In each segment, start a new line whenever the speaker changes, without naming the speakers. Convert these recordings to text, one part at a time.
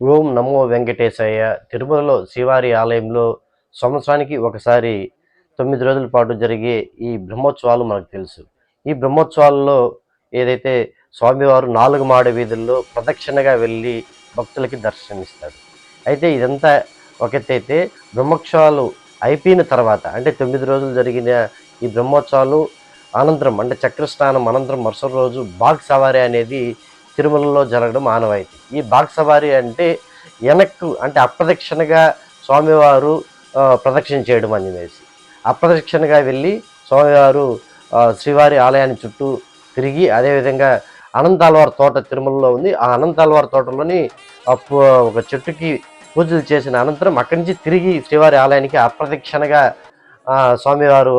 ఓం నమో వెంకటేశయ్య. తిరుమలలో శ్రీవారి ఆలయంలో సంవత్సరానికి ఒకసారి 9 రోజుల పాటు జరిగే ఈ బ్రహ్మోత్సవాలు మనకు తెలుసు. ఈ బ్రహ్మోత్సవాల్లో ఏదైతే స్వామివారు 4 మాడ వీధుల్లో ప్రదక్షిణగా వెళ్ళి భక్తులకి దర్శనమిస్తాడు. అయితే ఇదంతా ఒక ఎత్తైతే, బ్రహ్మోత్సవాలు అయిపోయిన తర్వాత అంటే 9 రోజులు జరిగిన ఈ బ్రహ్మోత్సవాలు అనంతరం అంటే చక్రస్నానం అనంతరం మరుసటి రోజు బాగ్ సవారీ అనేది తిరుమలలో జరగడం ఆనవాయితీ. ఈ బాగ్ సవారీ అంటే వెనక్కు అంటే అప్రదక్షిణగా స్వామివారు ప్రదక్షిణ చేయడం అనేసి. అప్రదక్షిణగా వెళ్ళి స్వామివారు శ్రీవారి ఆలయాన్ని చుట్టూ తిరిగి, అదేవిధంగా అనంతాళ్వార్ తోట తిరుమలలో ఉంది. ఆ అనంతాళ్వార్ తోటలోని ఒక చెట్టుకి పూజలు చేసిన అనంతరం అక్కడి నుంచి తిరిగి శ్రీవారి ఆలయానికి అప్రదక్షిణగా స్వామివారు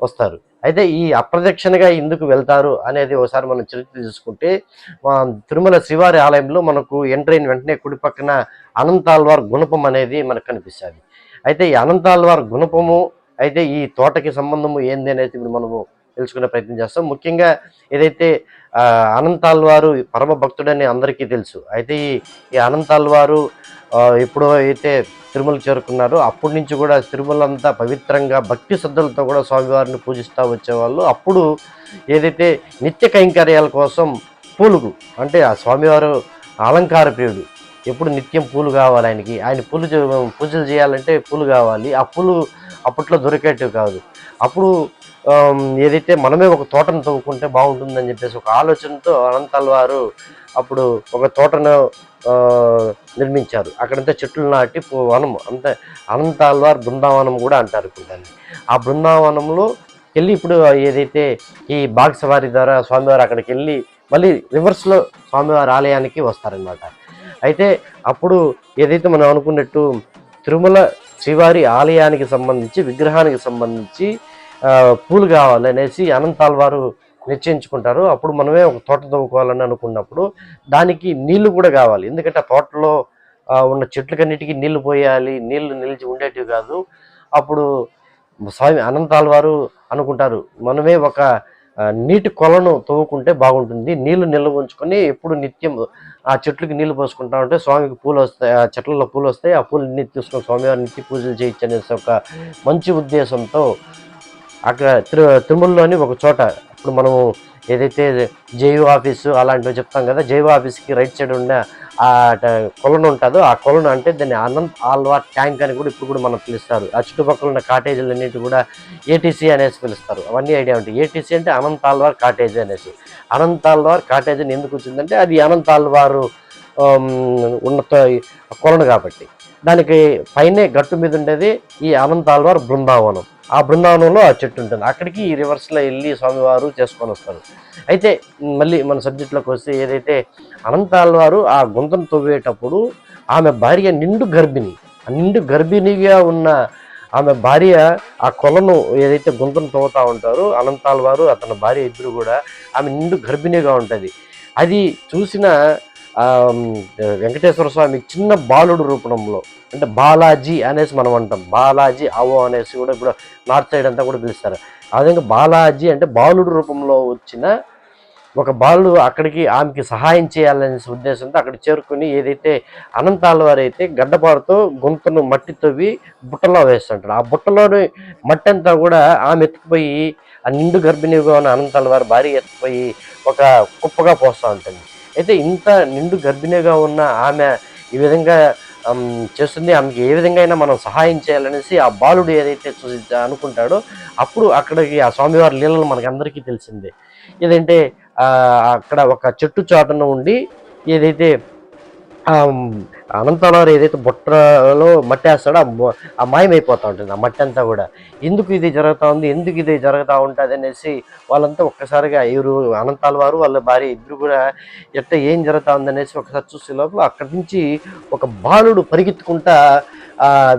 వస్తారు. అయితే ఈ అప్రదక్షిణగా ఎందుకు వెళ్తారు అనేది ఒకసారి మనం చరిత్ర చూసుకుంటే, తిరుమల శ్రీవారి ఆలయంలో మనకు ఎంటర్ అయిన వెంటనే కుడి పక్కన అనంతాళ్వార్ గుణపం అనేది మనకు కనిపిస్తుంది. అయితే ఈ అనంతాళ్వార్ గుణపము అయితే ఈ తోటకి సంబంధము ఏంది అనేది ఇప్పుడు మనము తెలుసుకునే ప్రయత్నం చేస్తాం. ముఖ్యంగా ఏదైతే అనంతాళ్వారు పరమ భక్తుడని అందరికీ తెలుసు. అయితే ఈ అనంతాళ్వారు ఎప్పుడో అయితే తిరుమల చేరుకున్నారో అప్పటి నుంచి కూడా తిరుమల అంతా పవిత్రంగా భక్తి శ్రద్ధలతో కూడా స్వామివారిని పూజిస్తూ వచ్చేవాళ్ళు. అప్పుడు ఏదైతే నిత్య కైంకర్యాల కోసం పూలు, అంటే ఆ స్వామివారు అలంకార ప్రియుడు, ఎప్పుడు నిత్యం పూలు కావాలి ఆయనకి. ఆయన పూజలు చేయాలంటే పూలు కావాలి. ఆ పూలు అప్పట్లో దొరికేటివి కాదు. అప్పుడు ఏదైతే మనమే ఒక తోటను తవ్వుకుంటే బాగుంటుందని చెప్పేసి ఒక ఆలోచనతో అనంతాళ్వారు అప్పుడు ఒక తోటను నిర్మించారు. అక్కడంతా చెట్లు నాటి వనం అంతే అనంతాళ్వార్ బృందావనం కూడా అంటారు ఇప్పుడు దాన్ని. ఆ బృందావనంలో వెళ్ళి ఇప్పుడు ఏదైతే ఈ బాగ్ సవారీ ద్వారా స్వామివారు అక్కడికి వెళ్ళి మళ్ళీ రివర్స్లో స్వామివారి ఆలయానికి వస్తారనమాట. అయితే అప్పుడు ఏదైతే మనం అనుకున్నట్టు తిరుమల శ్రీవారి ఆలయానికి సంబంధించి విగ్రహానికి సంబంధించి పూలు కావాలనేసి అనంతాళ్వారు నిశ్చయించుకుంటారు. అప్పుడు మనమే ఒక తోట తవ్వుకోవాలని అనుకున్నప్పుడు దానికి నీళ్లు కూడా కావాలి. ఎందుకంటే ఆ తోటలో ఉన్న చెట్లకన్నిటికీ నీళ్లు పోయాలి, నీళ్లు నిలిచి ఉండేటివి కాదు. అప్పుడు స్వామి అనంతాళ్వారు అనుకుంటారు, మనమే ఒక నీటి కొలను తవ్వుకుంటే బాగుంటుంది. నీళ్లు నిల్వ ఉంచుకొని ఎప్పుడు నిత్యం ఆ చెట్లకి నీళ్లు పోసుకుంటా ఉంటే స్వామికి పూలు వస్తాయి, ఆ చెట్లలో పూలు వస్తాయి. ఆ పూలు తీసుకొని స్వామివారి నిత్య పూజలు చేయొచ్చు అనేసి ఒక మంచి ఉద్దేశంతో అక్కడ తిరుమలలోని ఒక చోట, ఇప్పుడు మనము ఏదైతే జేయూ ఆఫీసు అలాంటివి చెప్తాం కదా, జేయూ ఆఫీస్కి రైట్ సైడ్ ఉన్న ఆ కొలను ఉంటుందో ఆ కొలను అంటే దాన్ని అనంత్ ఆల్వార్ ట్యాంక్ అని కూడా ఇప్పుడు కూడా మనం పిలుస్తారు. ఆ చుట్టుపక్కల ఉన్న కాటేజీలు అన్నిటి కూడా ఏటీసీ అనేసి పిలుస్తారు. అవన్నీ ఐడియా ఉంటాయి. ఏటీసీ అంటే అనంత్ ఆల్వార్ కాటేజీ అనేసి. అనంత్ ఆల్వార్ కాటేజీ అని ఎందుకు వచ్చిందంటే అది అనంత్ ఆల్వారు ఉన్న కొలను కాబట్టి. దానికి పైనే గట్టు మీద ఉండేది ఈ అనంత్ ఆల్వార్ బృందావనం. ఆ బృందావనంలో ఆ చెట్టు ఉంటుంది. అక్కడికి ఈ రివర్స్లో వెళ్ళి స్వామివారు చేసుకొని వస్తారు. అయితే మళ్ళీ మన సబ్జెక్టులోకి వస్తే, ఏదైతే అనంతాళ్వారు ఆ గుంతను తవ్వేటప్పుడు ఆమె భార్య నిండు గర్భిణి, ఆ నిండు గర్భిణిగా ఉన్న ఆమె భార్య ఆ కొలను ఏదైతే గుంతను తవ్వుతూ ఉంటారో అనంతాళ్వారు అతని భార్య ఇద్దరు కూడా ఆమె నిండు గర్భిణిగా ఉంటుంది. అది చూసిన వెంకటేశ్వర స్వామి చిన్న బాలుడు రూపంలో, అంటే బాలాజీ అనేసి మనం అంటాం, బాలాజీ అవో అనేసి కూడా ఇప్పుడు నార్త్ సైడ్ అంతా కూడా పిలుస్తారు. ఆ విధంగా బాలాజీ అంటే బాలుడు రూపంలో వచ్చిన ఒక బాలుడు అక్కడికి ఆమెకి సహాయం చేయాలనే ఉద్దేశంతో అక్కడ చేరుకుని, ఏదైతే అనంతాళ్వారు అయితే గడ్డపారతో గుంతను మట్టి తవ్వి బుట్టలో వేస్తుంటాడు. ఆ బుట్టలోని మట్టి అంతా కూడా ఆమె ఎత్తుకుపోయి, ఆ నిండు గర్భిణిగా ఉన్న అనంతాళ్వారు భార్య ఎత్తుకుపోయి ఒక కుప్పగా పోస్తూ ఉంటుంది. అయితే ఇంత నిండు గర్భిణిగా ఉన్న ఆమె ఈ విధంగా చేస్తుంది. ఆమెకి ఏ విధంగా అయినా మనం సహాయం చేయాలనేసి ఆ బాలుడు ఏదైతే అనుకుంటాడో అప్పుడు అక్కడికి ఆ స్వామివారి లీలలు మనకి అందరికీ తెలిసిందే. ఏదంటే అక్కడ ఒక చెట్టు చాటున ఉండి ఏదైతే అనంతాళ్వారు ఏదైతే బుట్టలో మట్టి వేస్తాడో ఆ మాయమైపోతూ ఉంటుంది ఆ మట్టి అంతా కూడా. ఎందుకు ఇది జరుగుతూ ఉంది, ఎందుకు ఇది జరుగుతూ ఉంటుంది అనేసి వాళ్ళంతా ఒక్కసారిగా ఎవరు అనంతాళ్వారు వాళ్ళ భార్య ఇద్దరు కూడా ఏం జరుగుతూ ఉంది అనేసి ఒకసారి చూసే లోపల అక్కడి నుంచి ఒక బాలుడు పరిగెత్తుకుంటా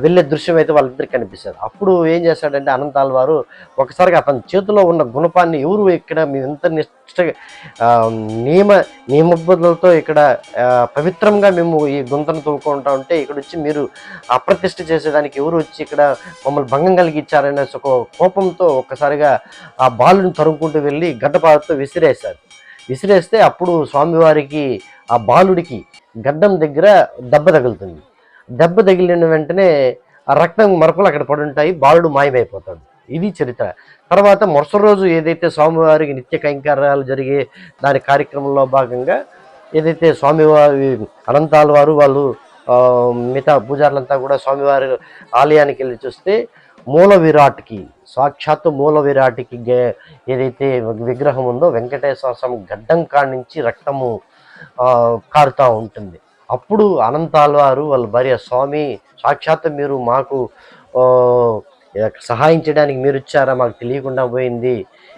వెళ్ళే దృశ్యం అయితే వాళ్ళిద్దరికి కనిపిస్తుంది. అప్పుడు ఏం చేస్తాడంటే అనంతాళ్వారు ఒకసారిగా అతని చేతిలో ఉన్న గుణపాన్ని, ఎవరు ఇక్కడ మేము ఎంత నిష్ట నియమబద్ధలతో ఇక్కడ పవిత్రంగా మేము ఈ గుంతను తవ్వుకుంటా ఉంటే ఇక్కడ వచ్చి మీరు అప్రతిష్ఠ చేసేదానికి ఎవరు వచ్చి ఇక్కడ మమ్మల్ని భంగం కలిగించారనే ఒక కోపంతో ఒక్కసారిగా ఆ బాలుని తరుముకుంటూ వెళ్ళి గడ్డపారతో విసిరేశారు. విసిరేస్తే అప్పుడు స్వామివారికి ఆ బాలుడికి గడ్డం దగ్గర దెబ్బ తగులుతుంది. దెబ్బ తగిలిన వెంటనే ఆ రక్తం మరకలు అక్కడ పడుంటాయి. బాలుడు మాయమైపోతాడు. ఇది చరిత్ర. తర్వాత మరుసటి రోజు ఏదైతే స్వామివారికి నిత్య కైంకర్యాలు జరిగే దాని కార్యక్రమంలో భాగంగా ఏదైతే స్వామివారి అనంతాల వారు వాళ్ళు మిగతా పూజారులంతా కూడా స్వామివారి ఆలయానికి వెళ్ళి చూస్తే మూల విరాట్కి సాక్షాత్తు మూల విరాట్కి ఏదైతే విగ్రహం ఉందో వెంకటేశ్వర స్వామి గడ్డం కాడి నుంచి రక్తము కారుతూ ఉంటుంది. అప్పుడు అనంతాళ్వారు వాళ్ళ భార్య స్వామి సాక్షాత్తు మీరు మాకు ఆ, సహాయం చేయడానికి మీరు ఇచ్చారా, మాకు తెలియకుండా పోయింది,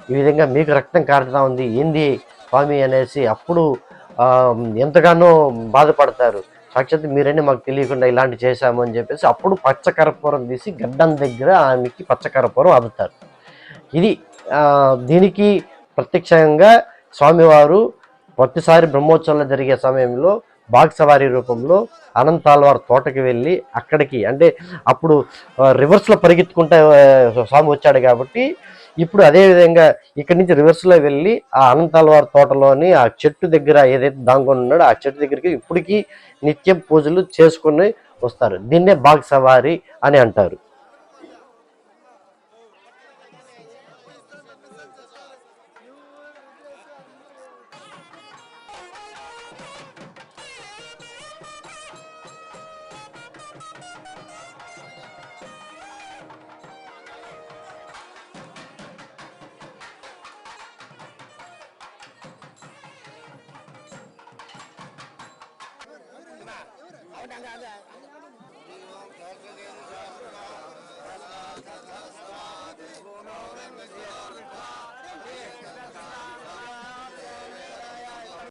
ఈ విధంగా మీకు రక్తం కారుతా ఉంది ఏంది స్వామి అనేసి అప్పుడు ఆ, ఎంతగానో బాధపడతారు. సాక్షాత్ మీరైనా మాకు తెలియకుండా ఇలాంటి చేశాము అని చెప్పేసి అప్పుడు పచ్చకర్పూరం తీసి గడ్డం దగ్గర ఆమెకి పచ్చకర్పూరం అద్దుతారు. ఇది దీనికి ప్రత్యక్షంగా స్వామివారు ప్రతిసారి బ్రహ్మోత్సవాలు జరిగే సమయంలో బాగ్సవారి రూపంలో అనంతాల్వారి తోటకి వెళ్ళి అక్కడికి అంటే అప్పుడు రివర్స్లో పరిగెత్తుకుంటే స్వామి వచ్చాడు కాబట్టి ఇప్పుడు అదేవిధంగా ఇక్కడి నుంచి రివర్స్లో వెళ్ళి ఆ అనంతాల్వారి తోటలోని ఆ చెట్టు దగ్గర ఏదైతే దాంకొని ఉన్నాడో ఆ చెట్టు దగ్గరికి ఇప్పటికీ నిత్యం పూజలు చేసుకుని వస్తారు. దీన్నే బాగ్సవారి అని అంటారు.